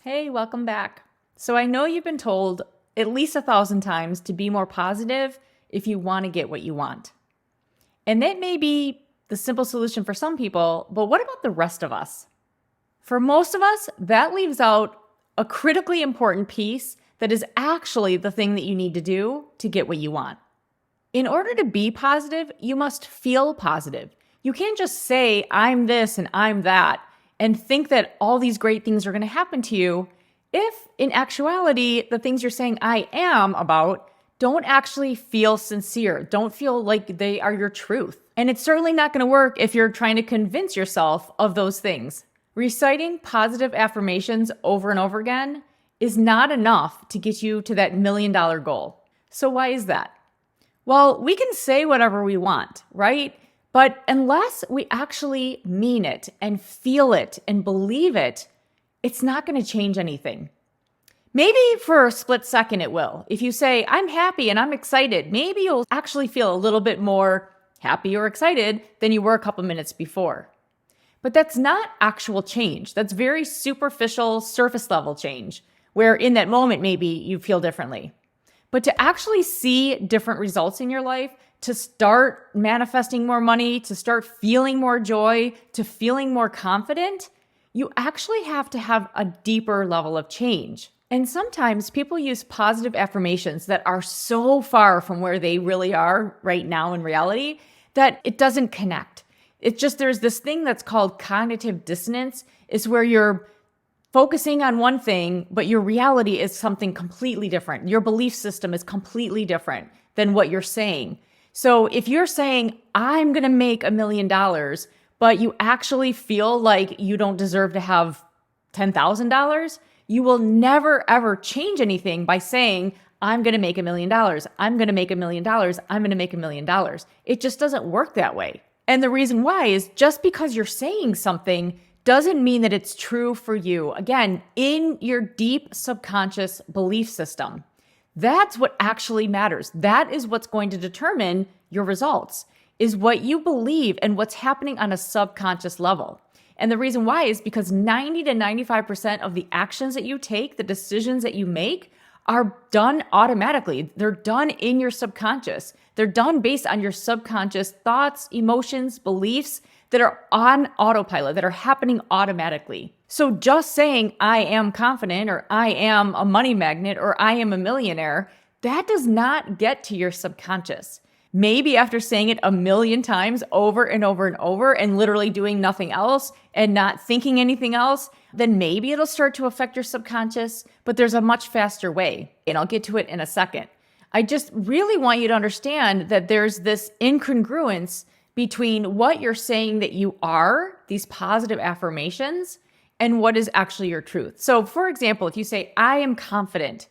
Hey, welcome back. So I know you've been told at least 1,000 times to be more positive if you want to get what you want. And that may be the simple solution for some people, but what about the rest of us? For most of us, that leaves out a critically important piece that is actually the thing that you need to do to get what you want. In order to be positive, you must feel positive. You can't just say, I'm this and I'm that, and think that all these great things are going to happen to you if, in actuality, the things you're saying I am about don't actually feel sincere, don't feel like they are your truth. And it's certainly not going to work if you're trying to convince yourself of those things. Reciting positive affirmations over and over again is not enough to get you to that $1 million goal. So why is that? Well, we can say whatever we want, right? But unless we actually mean it and feel it and believe it, it's not going to change anything. Maybe for a split second it will. If you say, I'm happy and I'm excited, maybe you'll actually feel a little bit more happy or excited than you were a couple minutes before. But that's not actual change. That's very superficial, surface level change, where in that moment, maybe you feel differently. But to actually see different results in your life, to start manifesting more money, to start feeling more joy, to feeling more confident, you actually have to have a deeper level of change. And sometimes people use positive affirmations that are so far from where they really are right now in reality that it doesn't connect. It's just there's this thing that's called cognitive dissonance, is where you're focusing on one thing, but your reality is something completely different. Your belief system is completely different than what you're saying. So if you're saying, I'm going to make $1 million, but you actually feel like you don't deserve to have $10,000, you will never, ever change anything by saying, I'm going to make $1 million. I'm going to make $1 million. I'm going to make $1 million. It just doesn't work that way. And the reason why is just because you're saying something doesn't mean that it's true for you. Again, in your deep subconscious belief system, that's what actually matters. That is what's going to determine your results, is what you believe and what's happening on a subconscious level. And the reason why is because 90 to 95% of the actions that you take, the decisions that you make, are done automatically. They're done in your subconscious. They're done based on your subconscious thoughts, emotions, beliefs that are on autopilot, that are happening automatically. So just saying, I am confident, or I am a money magnet, or I am a millionaire, that does not get to your subconscious. Maybe after saying it 1 million times over and over and over and literally doing nothing else and not thinking anything else, then maybe it'll start to affect your subconscious, but there's a much faster way. And I'll get to it in a second. I just really want you to understand that there's this incongruence between what you're saying that you are, these positive affirmations, and what is actually your truth. So for example, if you say, I am confident,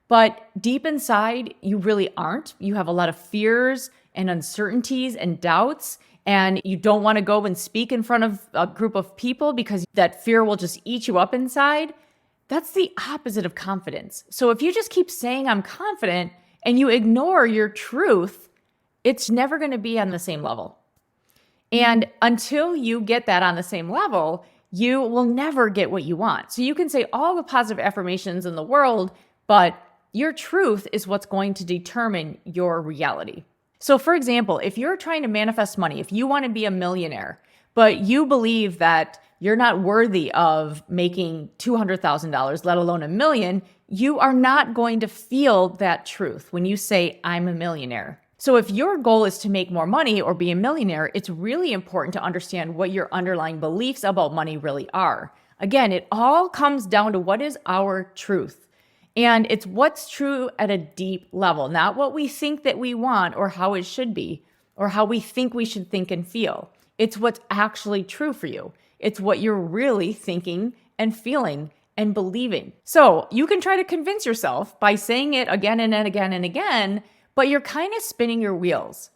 but deep inside, you really aren't. You have a lot of fears and uncertainties and doubts, and you don't want to go and speak in front of a group of people because that fear will just eat you up inside. That's the opposite of confidence. So if you just keep saying, I'm confident, and you ignore your truth, it's never going to be on the same level. And until you get that on the same level, you will never get what you want. So you can say all the positive affirmations in the world, but your truth is what's going to determine your reality. So for example, if you're trying to manifest money, if you want to be a millionaire, but you believe that you're not worthy of making $200,000, let alone $1 million, you are not going to feel that truth when you say, I'm a millionaire. So if your goal is to make more money or be a millionaire, it's really important to understand what your underlying beliefs about money really are. Again, it all comes down to what is our truth. And it's what's true at a deep level, not what we think that we want or how it should be or how we think we should think and feel. It's what's actually true for you. It's what you're really thinking and feeling and believing. So you can try to convince yourself by saying it again and again and again, but you're kind of spinning your wheels.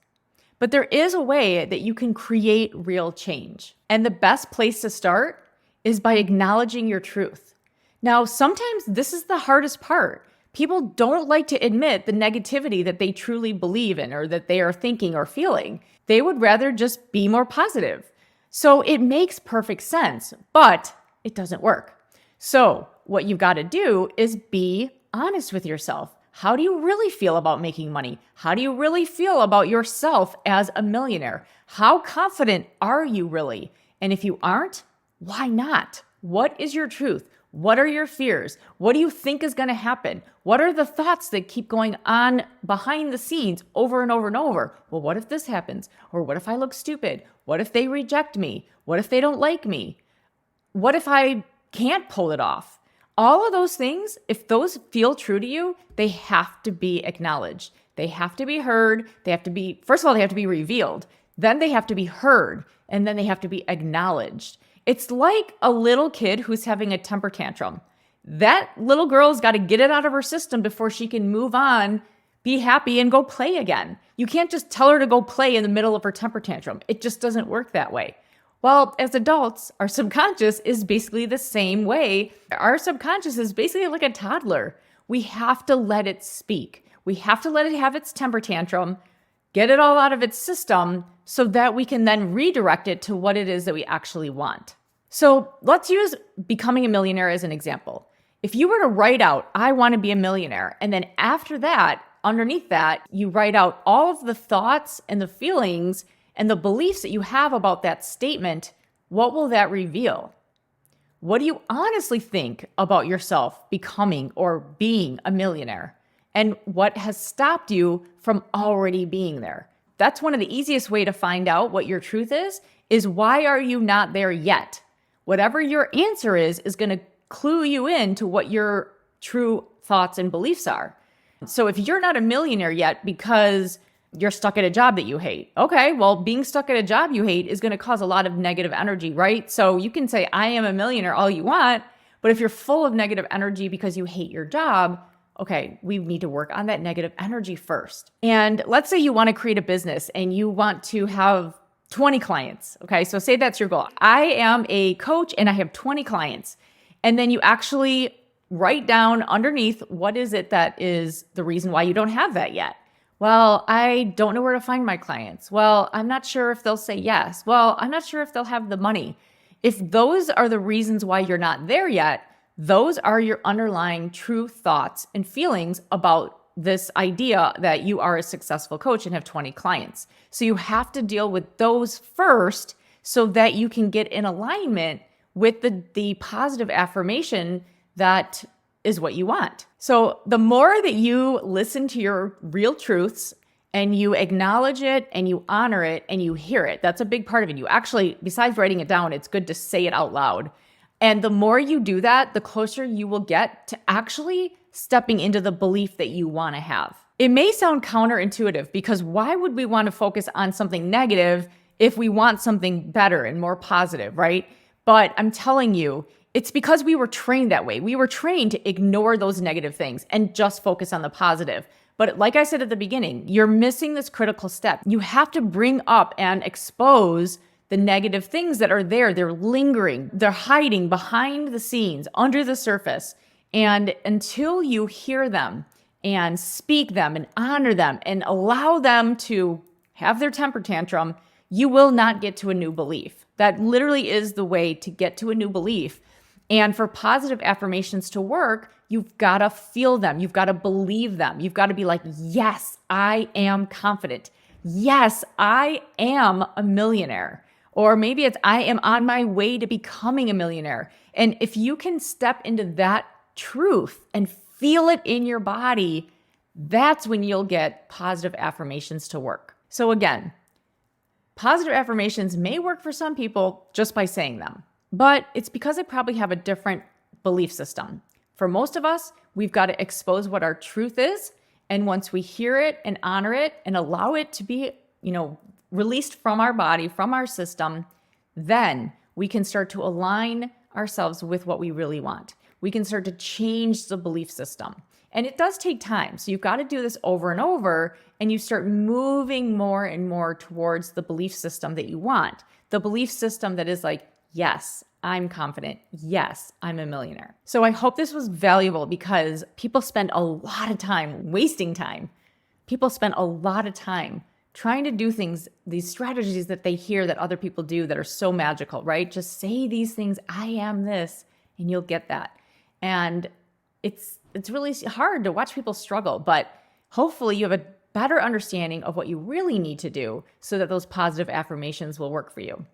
But there is a way that you can create real change. And the best place to start is by acknowledging your truth. Now, sometimes this is the hardest part. People don't like to admit the negativity that they truly believe in or that they are thinking or feeling. They would rather just be more positive. So it makes perfect sense, but it doesn't work. So what you've got to do is be honest with yourself. How do you really feel about making money? How do you really feel about yourself as a millionaire? How confident are you really? And if you aren't, why not? What is your truth? What are your fears? What do you think is going to happen? What are the thoughts that keep going on behind the scenes over and over and over? Well, what if this happens? Or what if I look stupid? What if they reject me? What if they don't like me? What if I can't pull it off? All of those things, if those feel true to you, they have to be acknowledged. They have to be heard. They have to be, first of all, they have to be revealed. Then they have to be heard. And then they have to be acknowledged. It's like a little kid who's having a temper tantrum. That little girl's got to get it out of her system before she can move on, be happy, and go play again. You can't just tell her to go play in the middle of her temper tantrum. It just doesn't work that way. Well, as adults, our subconscious is basically the same way. Our subconscious is basically like a toddler. We have to let it speak. We have to let it have its temper tantrum, get it all out of its system so that we can then redirect it to what it is that we actually want. So let's use becoming a millionaire as an example. If you were to write out, I want to be a millionaire, and then after that, underneath that, you write out all of the thoughts and the feelings and the beliefs that you have about that statement, what will that reveal? What do you honestly think about yourself becoming or being a millionaire? And what has stopped you from already being there? That's one of the easiest way to find out what your truth is why are you not there yet? Whatever your answer is going to clue you in to what your true thoughts and beliefs are. So if you're not a millionaire yet because you're stuck at a job that you hate, okay, well, being stuck at a job you hate is going to cause a lot of negative energy, right? So you can say, I am a millionaire all you want, but if you're full of negative energy because you hate your job, okay, we need to work on that negative energy first. And let's say you want to create a business and you want to have 20 clients. Okay, so say that's your goal. I am a coach and I have 20 clients. And then you actually write down underneath what is it that is the reason why you don't have that yet. Well, I don't know where to find my clients. Well, I'm not sure if they'll say yes. Well, I'm not sure if they'll have the money. If those are the reasons why you're not there yet, those are your underlying true thoughts and feelings about this idea that you are a successful coach and have 20 clients. So you have to deal with those first so that you can get in alignment with the positive affirmation that is what you want. So the more that you listen to your real truths and you acknowledge it and you honor it and you hear it, that's a big part of it. You actually, besides writing it down, it's good to say it out loud. And the more you do that, the closer you will get to actually stepping into the belief that you want to have. It may sound counterintuitive because why would we want to focus on something negative if we want something better and more positive, right? But I'm telling you, it's because we were trained that way. We were trained to ignore those negative things and just focus on the positive. But like I said at the beginning, you're missing this critical step. You have to bring up and expose the negative things that are there. They're lingering, they're hiding behind the scenes, under the surface. And until you hear them and speak them and honor them and allow them to have their temper tantrum, you will not get to a new belief. That literally is the way to get to a new belief. And for positive affirmations to work, you've got to feel them. You've got to believe them. You've got to be like, yes, I am confident. Yes, I am a millionaire. Or maybe it's, I am on my way to becoming a millionaire. And if you can step into that truth and feel it in your body, that's when you'll get positive affirmations to work. So again, positive affirmations may work for some people just by saying them, but it's because they probably have a different belief system. For most of us, we've got to expose what our truth is. And once we hear it and honor it and allow it to be, released from our body, from our system, then we can start to align ourselves with what we really want. We can start to change the belief system. And it does take time. So you've got to do this over and over, and you start moving more and more towards the belief system that you want. The belief system that is like, yes, I'm confident. Yes, I'm a millionaire. So I hope this was valuable because people spend a lot of time wasting time. People spend a lot of time trying to do things, these strategies that they hear that other people do that are so magical, right? Just say these things, I am this, and you'll get that. And it's really hard to watch people struggle, but hopefully you have a better understanding of what you really need to do so that those positive affirmations will work for you.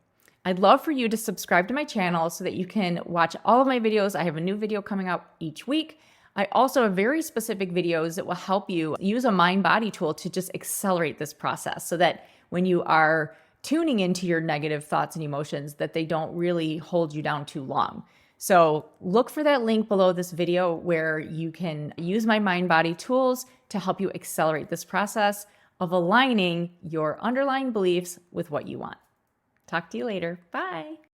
I'd love for you to subscribe to my channel so that you can watch all of my videos. I have a new video coming out each week. I also have very specific videos that will help you use a mind-body tool to just accelerate this process so that when you are tuning into your negative thoughts and emotions, that they don't really hold you down too long. So look for that link below this video where you can use my mind-body tools to help you accelerate this process of aligning your underlying beliefs with what you want. Talk to you later. Bye.